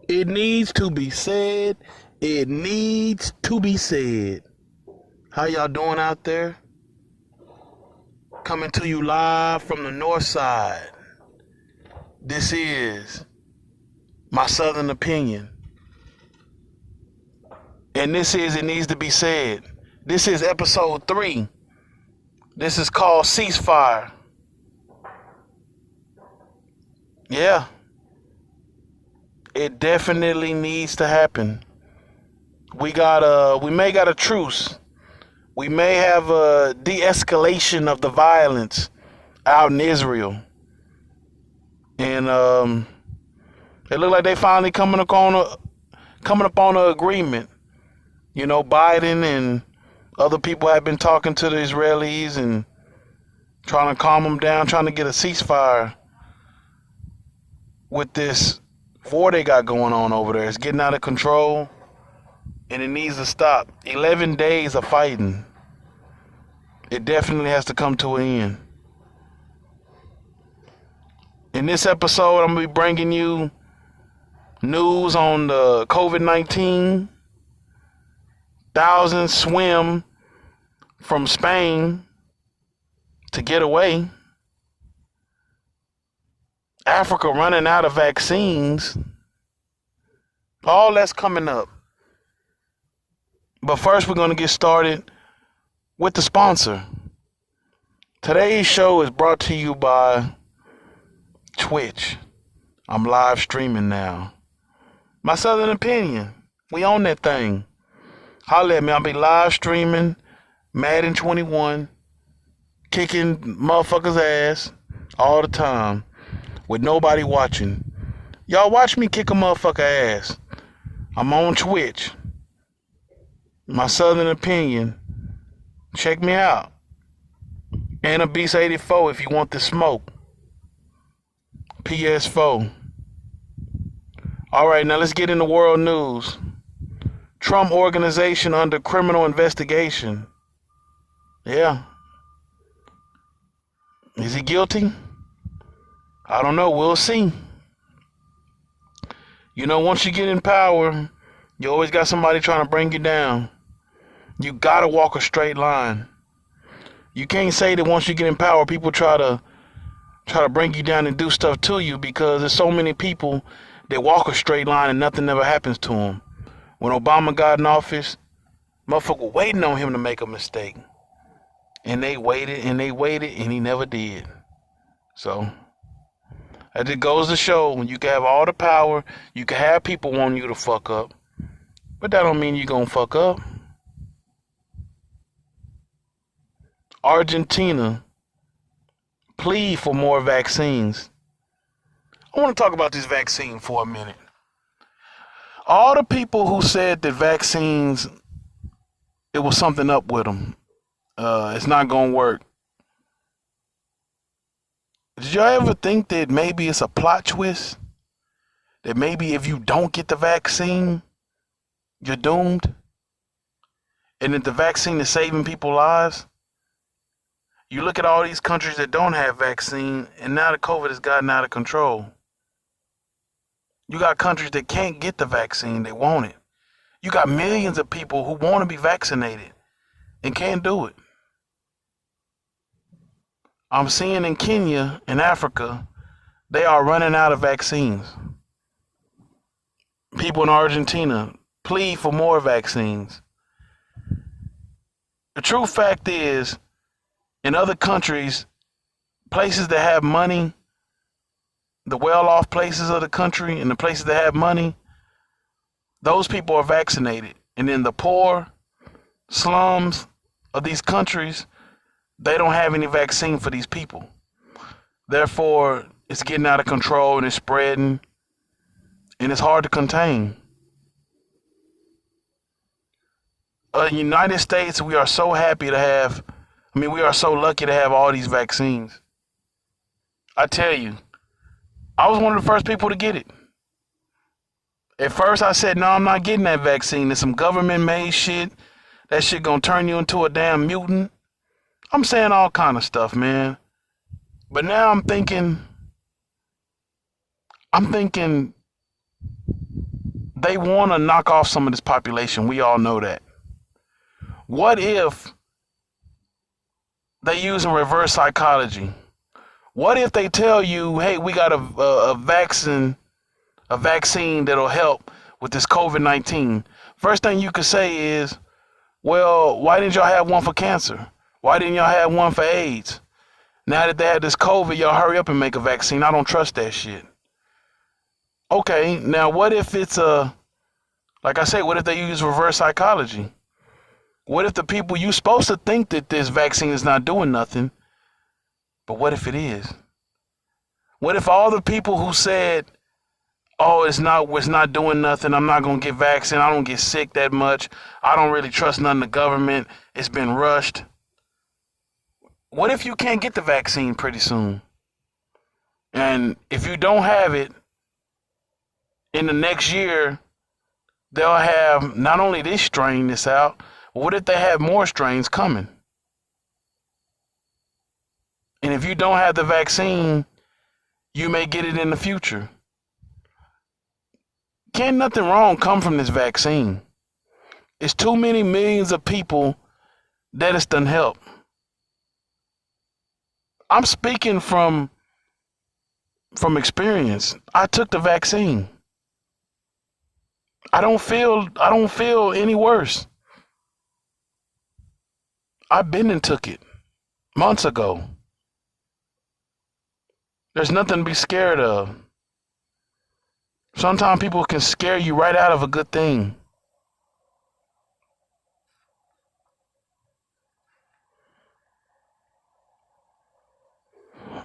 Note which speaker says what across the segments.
Speaker 1: It needs to be said. It needs to be said. How y'all doing out there? Coming to you live from the north side. This is my Southern opinion. And this is It Needs to Be Said. This is episode 3. This is called Ceasefire. Yeah. It definitely needs to happen. We may got a truce. We may have a de-escalation of the violence out in Israel. And it looked like they finally coming up on an agreement. You know, Biden and other people have been talking to the Israelis and trying to calm them down, trying to get a ceasefire with this war they got going on over there. It's getting out of control and it needs to stop. 11 days of fighting. It definitely has to come to an end. In this episode, I'm going to be bringing you news on the COVID-19. Thousands swim from Spain to get away. Africa running out of vaccines. All that's coming up. But first, we're going to get started with the sponsor. Today's show is brought to you by Twitch. I'm live streaming now. My Southern opinion. We own that thing. Holla at me. I'll be live streaming Madden 21, kicking motherfuckers' ass all the time with nobody watching. Y'all watch me kick a motherfucker ass. I'm on Twitch. My Southern opinion. Check me out. And a Beast 84 if you want the smoke. PS4. Alright, now let's get into world news. Trump organization under criminal investigation. Yeah. Is he guilty? I don't know. We'll see. You know, once you get in power, you always got somebody trying to bring you down. You gotta walk a straight line. You can't say that once you get in power, people try to bring you down and do stuff to you, because there's so many people that walk a straight line and nothing ever happens to them. When Obama got in office, motherfuckers were waiting on him to make a mistake. And they waited and they waited and he never did. So, as it goes to show, when you can have all the power, you can have people wanting you to fuck up. But that don't mean you're gonna fuck up. Argentina plead for more vaccines. I want to talk about this vaccine for a minute. All the people who said that vaccines, it was something up with them. It's not going to work. Did y'all ever think that maybe it's a plot twist? That maybe if you don't get the vaccine, you're doomed? And that the vaccine is saving people's lives? You look at all these countries that don't have vaccine, and now the COVID has gotten out of control. You got countries that can't get the vaccine, they want it. You got millions of people who want to be vaccinated and can't do it. I'm seeing in Kenya, in Africa, they are running out of vaccines. People in Argentina plead for more vaccines. The true fact is, in other countries, places that have money, the well-off places of the country and the places that have money, those people are vaccinated. And in the poor slums of these countries, they don't have any vaccine for these people. Therefore, it's getting out of control and it's spreading, and it's hard to contain. United States, we are so happy to have, we are so lucky to have all these vaccines. I tell you, I was one of the first people to get it. At first I said, no, I'm not getting that vaccine. It's some government made shit. That shit gonna turn you into a damn mutant. I'm saying all kind of stuff, man. But now I'm thinking They want to knock off some of this population. We all know that. What if they use in reverse psychology? What if they tell you, hey, we got a vaccine that'll help with this COVID-19? First thing you could say is, well, why didn't y'all have one for cancer? Why didn't y'all have one for AIDS? Now that they had this COVID, y'all hurry up and make a vaccine. I don't trust that shit. Okay, now what if it's like I say, what if they use reverse psychology? What if the people you supposed to think that this vaccine is not doing nothing, but what if it is? What if all the people who said, oh, it's not doing nothing, I'm not gonna get vaccinated, I don't get sick that much, I don't really trust none of the government, it's been rushed. What if you can't get the vaccine pretty soon? And if you don't have it, in the next year, they'll have not only this strain that's out, but what if they have more strains coming? And if you don't have the vaccine, you may get it in the future. Can't nothing wrong come from this vaccine. It's too many millions of people that it's done help. I'm speaking from experience. I took the vaccine. I don't feel any worse. I've been and took it months ago. There's nothing to be scared of. Sometimes people can scare you right out of a good thing.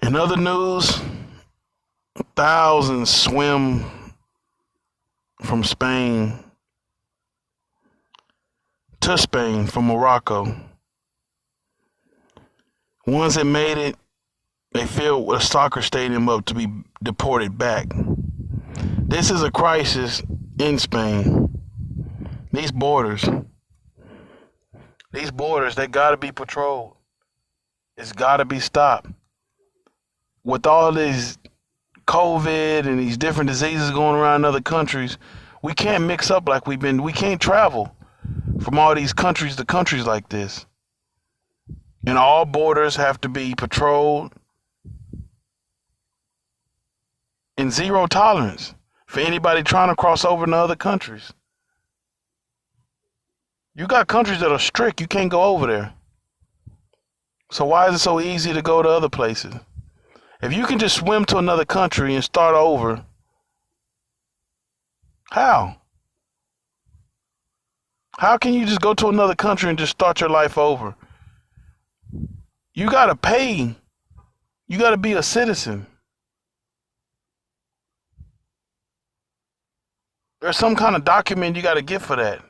Speaker 1: In other news, thousands swim from Spain to Spain from Morocco. Ones that made it, they filled a soccer stadium up to be deported back. This is a crisis in Spain. These borders, they gotta be patrolled. It's gotta be stopped. With all this COVID and these different diseases going around in other countries, we can't mix up like we can't travel from all these countries to countries like this. And all borders have to be patrolled and zero tolerance for anybody trying to cross over into other countries. You got countries that are strict, you can't go over there. So why is it so easy to go to other places? If you can just swim to another country and start over, how? How can you just go to another country and just start your life over? You gotta pay. You gotta be a citizen. There's some kind of document you gotta get for that.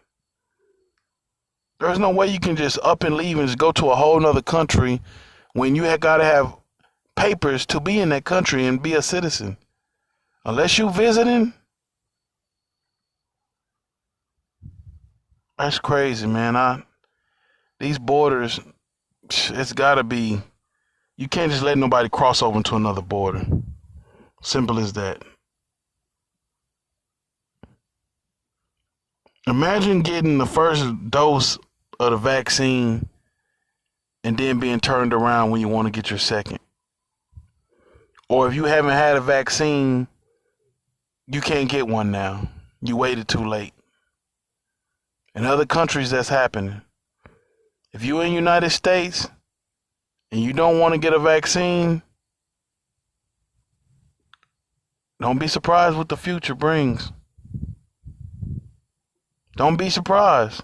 Speaker 1: There's no way you can just up and leave and just go to a whole nother country when you gotta have papers to be in that country and be a citizen. Unless you visiting. That's crazy, man. These borders, it's gotta be, you can't just let nobody cross over into another border. Simple as that. Imagine getting the first dose of the vaccine and then being turned around when you want to get your second. Or if you haven't had a vaccine, you can't get one now. You waited too late. In other countries, that's happening. If you're in the United States and you don't want to get a vaccine, don't be surprised what the future brings. Don't be surprised.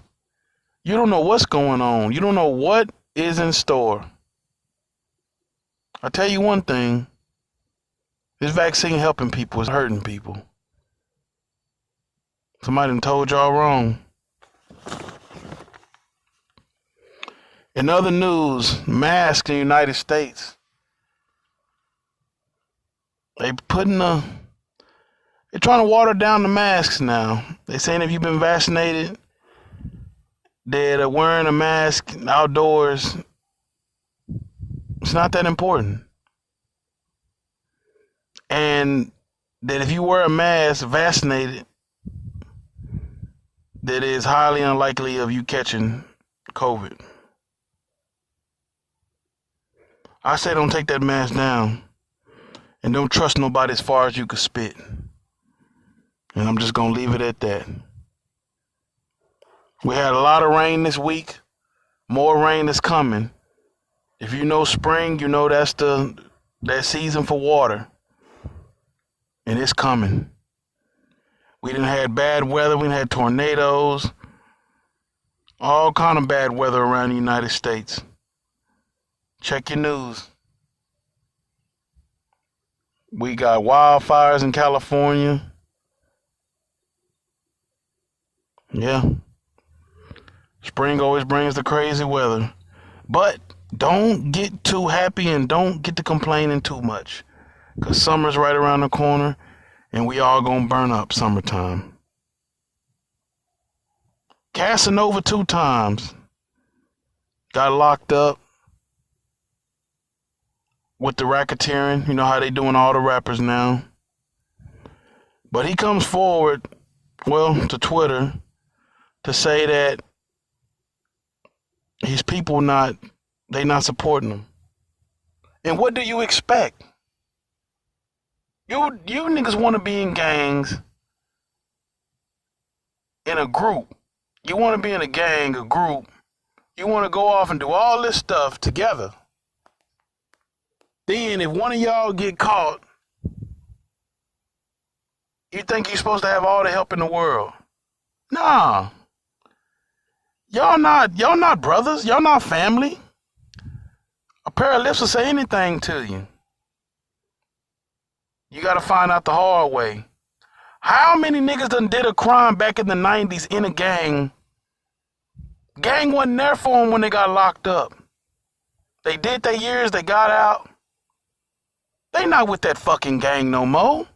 Speaker 1: You don't know what's going on. You don't know what is in store. I'll tell you one thing. This vaccine helping people is hurting people. Somebody done told y'all wrong. In other news, masks in the United States. They're trying to water down the masks now. They're saying if you've been vaccinated, that wearing a mask outdoors, it's not that important. And that if you wear a mask vaccinated, that is highly unlikely of you catching COVID. I say don't take that mask down and don't trust nobody as far as you could spit. And I'm just going to leave it at that. We had a lot of rain this week. More rain is coming. If you know spring, you know that's that season for water. And it's coming. We done had bad weather. We done had tornadoes. All kind of bad weather around the United States. Check your news. We got wildfires in California. Yeah. Spring always brings the crazy weather. But don't get too happy and don't get to complaining too much. Because summer's right around the corner and we all gonna burn up summertime. Casanova 2 times. Got locked up with the racketeering. You know how they doing all the rappers now. But he comes forward, well, to Twitter to say that his people they not supporting him. And what do you expect? You niggas want to be in gangs, in a group. You want to be in a gang, a group. You want to go off and do all this stuff together. Then if one of y'all get caught, you think you're supposed to have all the help in the world. Nah. Y'all not brothers. Y'all not family. A pair of lips will say anything to you. You got to find out the hard way. How many niggas done did a crime back in the 90s in a gang? Gang wasn't there for them when they got locked up. They did their years, they got out. They not with that fucking gang no more.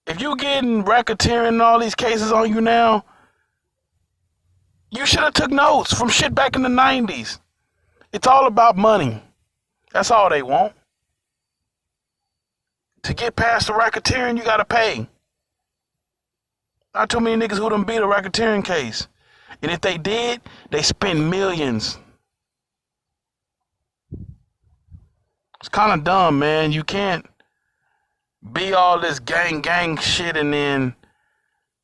Speaker 1: If you getting racketeering and all these cases on you now, you should have took notes from shit back in the 90s. It's all about money. That's all they want. To get past the racketeering, you gotta pay. Not too many niggas who done beat a racketeering case. And if they did, they spent millions. It's kind of dumb, man. You can't be all this gang shit and then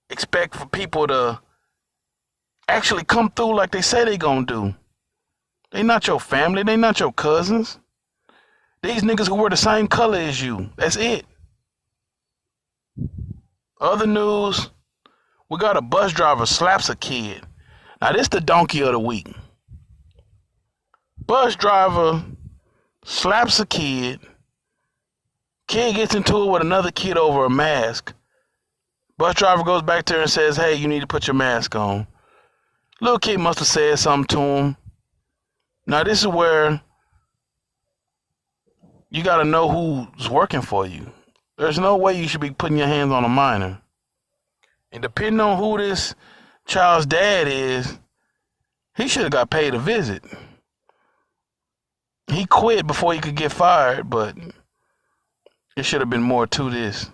Speaker 1: expect for people to actually come through like they say they gonna do. They not your family. They not your cousins. These niggas who wear the same color as you. That's it. Other news, we got a bus driver slaps a kid. Now this the donkey of the week. Bus driver slaps a kid. Kid gets into it with another kid over a mask. Bus driver goes back there and says, hey, you need to put your mask on. Little kid must have said something to him. Now this is where you got to know who's working for you. There's no way you should be putting your hands on a minor. And depending on who this child's dad is, he should have got paid a visit. He quit before he could get fired, but it should have been more to this.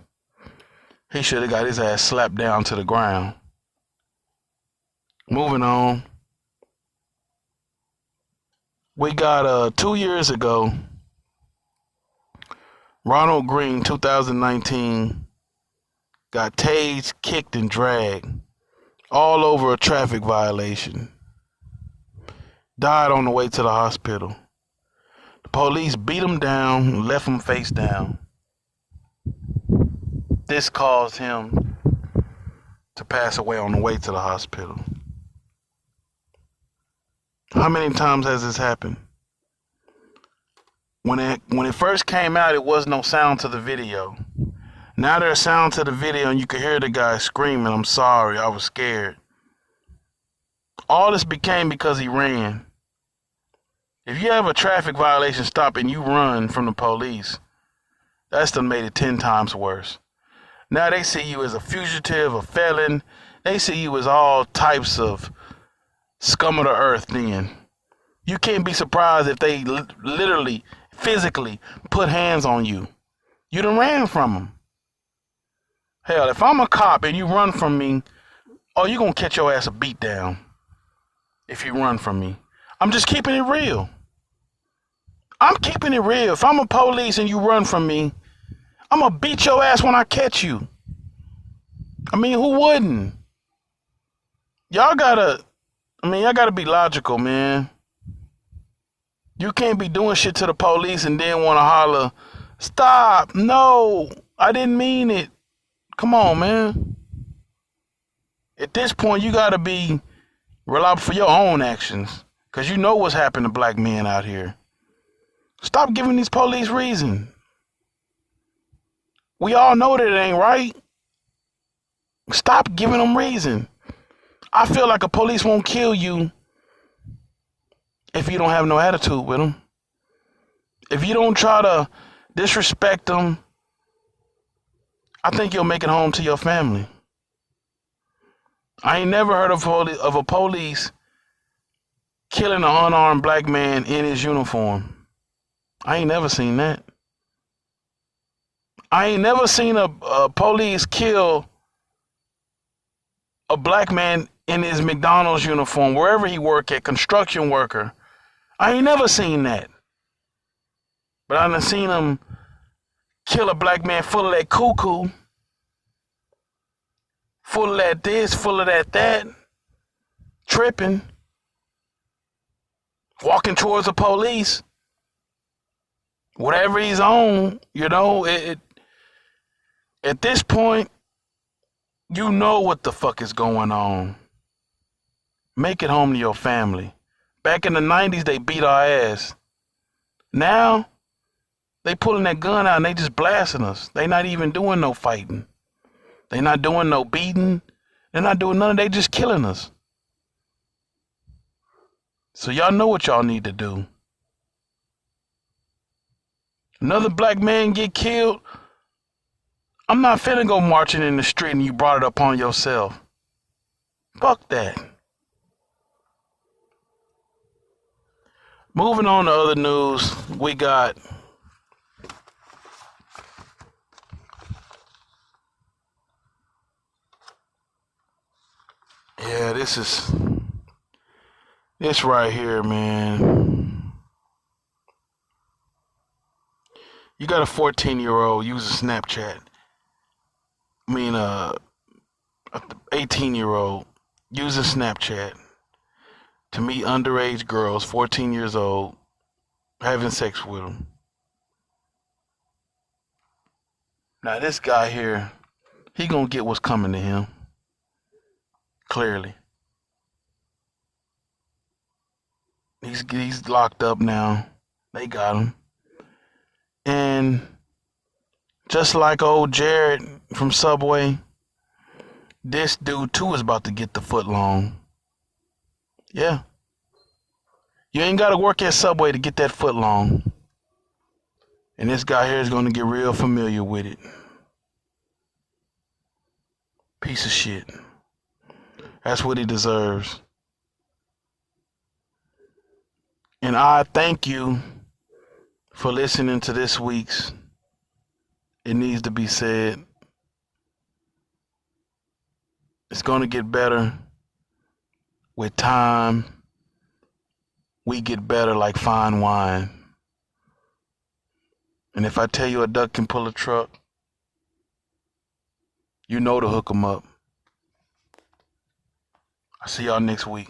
Speaker 1: He should have got his ass slapped down to the ground. Moving on. We got 2 years ago, Ronald Green, 2019, got tased, kicked, and dragged all over a traffic violation. Died on the way to the hospital. The police beat him down and left him face down. This caused him to pass away on the way to the hospital. How many times has this happened? When it first came out, it was no sound to the video. Now there's sound to the video and you can hear the guy screaming, I'm sorry, I was scared. All this became because he ran. If you have a traffic violation stop and you run from the police, that's done made it 10 times worse. Now they see you as a fugitive, a felon. They see you as all types of scum of the earth then. You can't be surprised if they literally, physically put hands on you. You done ran from them. Hell, if I'm a cop and you run from me, oh, you're going to catch your ass a beat down if you run from me. I'm just keeping it real. I'm keeping it real. If I'm a police and you run from me, I'm going to beat your ass when I catch you. I mean, who wouldn't? Y'all gotta be logical, man. You can't be doing shit to the police and then want to holler, stop, no, I didn't mean it. Come on, man. At this point, you gotta be reliable for your own actions, because you know what's happened to black men out here. Stop giving these police reason. We all know that it ain't right. Stop giving them reason. I feel like a police won't kill you if you don't have no attitude with them. If you don't try to disrespect them, I think you'll make it home to your family. I ain't never heard of a police killing an unarmed black man in his uniform. I ain't never seen that. I ain't never seen a police kill a black man in his McDonald's uniform, wherever he work at, construction worker. I ain't never seen that. But I done seen him kill a black man full of that cuckoo, full of that this, full of that, tripping, walking towards the police, whatever he's on, you know, at this point, you know what the fuck is going on. Make it home to your family. Back in the 90s, they beat our ass. Now, they pulling that gun out and they just blasting us. They not even doing no fighting. They not doing no beating. They're not doing nothing. They just killing us. So y'all know what y'all need to do. Another black man get killed. I'm not finna go marching in the street and you brought it upon yourself. Fuck that. Moving on to other news, we got this right here, man. You got a 14-year-old using Snapchat. 18-year-old using Snapchat to meet underage girls, 14 years old, having sex with them. Now this guy here, he gonna get what's coming to him. Clearly. He's locked up now. They got him. And just like old Jared from Subway, this dude too is about to get the foot long. Yeah. You ain't got to work at Subway to get that foot long. And this guy here is going to get real familiar with it. Piece of shit. That's what he deserves. And I thank you for listening to this week's It Needs to Be Said. It's going to get better. With time, we get better like fine wine. And if I tell you a duck can pull a truck, you know to hook 'em up. I'll see y'all next week.